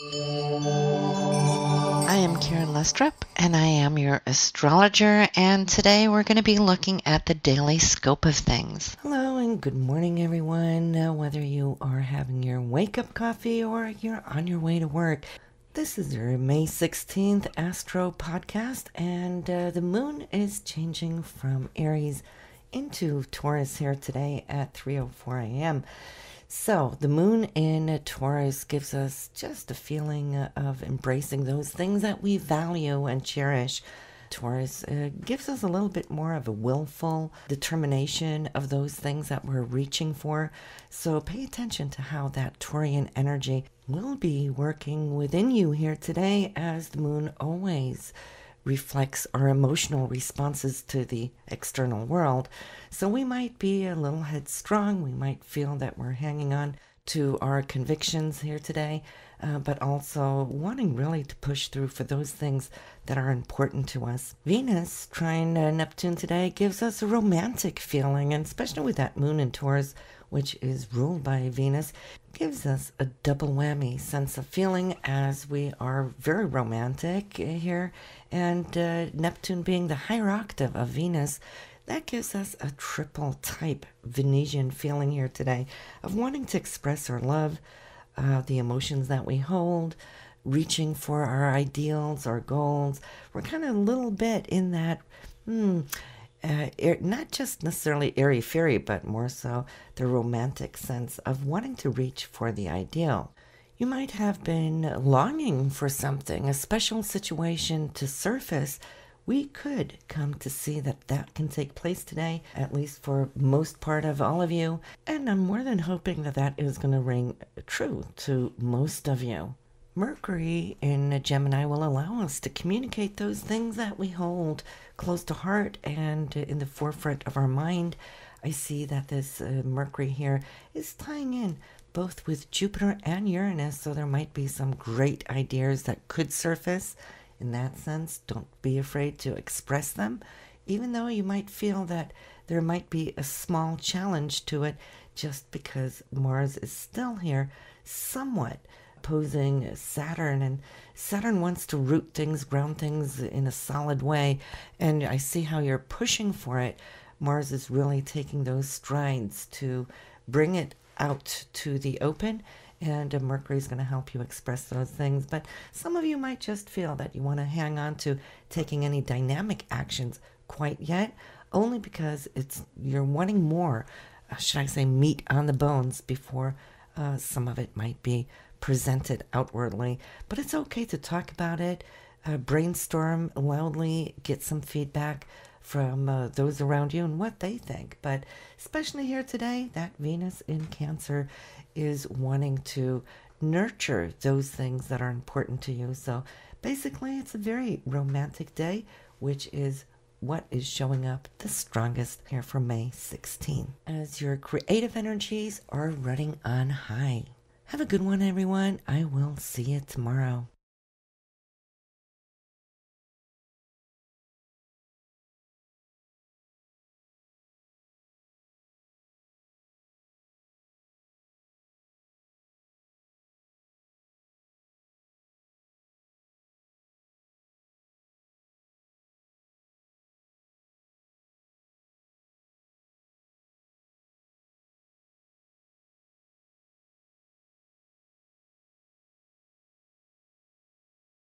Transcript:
I am Karen Lustrup, and I am your astrologer, and today we're going to be looking at the daily scope of things. Hello and good morning, everyone. Whether you are having your wake-up coffee or you're on your way to work, this is your May 16th Astro Podcast, and the moon is changing from Aries into Taurus here today at 3:04 a.m. So the moon in Taurus gives us just a feeling of embracing those things that we value and cherish. Taurus gives us a little bit more of a willful determination of those things that we're reaching for. So pay attention to how that Taurian energy will be working within you here today, as the moon always reflects our emotional responses to the external world. So we might be a little headstrong. We might feel that we're hanging on to our convictions here today, but also wanting really to push through for those things that are important to us. Venus trine Neptune today gives us a romantic feeling, and especially with that moon in Taurus, which is ruled by Venus, gives us a double whammy sense of feeling, as we are very romantic here, and Neptune being the higher octave of Venus, that gives us a triple type Venusian feeling here today of wanting to express our love, the emotions that we hold, reaching for our ideals, our goals. We're kind of a little bit in that not just necessarily airy-fairy, but more so the romantic sense of wanting to reach for the ideal. You might have been longing for something, a special situation to surface. We could come to see that that can take place today, at least for most part of all of you. And I'm more than hoping that that is going to ring true to most of you. Mercury in Gemini will allow us to communicate those things that we hold close to heart and in the forefront of our mind. I see that this Mercury here is tying in both with Jupiter and Uranus, so there might be some great ideas that could surface. In that sense, don't be afraid to express them, even though you might feel that there might be a small challenge to it, just because Mars is still here somewhat opposing Saturn, and Saturn wants to root things, ground things in a solid way, and I see how you're pushing for it. Mars is really taking those strides to bring it out to the open, and Mercury is going to help you express those things. But some of you might just feel that you want to hang on to taking any dynamic actions quite yet, only because you're wanting more, should I say, meat on the bones before some of it might be presented outwardly. But it's okay to talk about it, brainstorm loudly, get some feedback from those around you and what they think. But especially here today, that Venus in Cancer is wanting to nurture those things that are important to you. So basically, it's a very romantic day, which is what is showing up the strongest here for May 16. As your creative energies are running on high. Have a good one, everyone. I will see you tomorrow.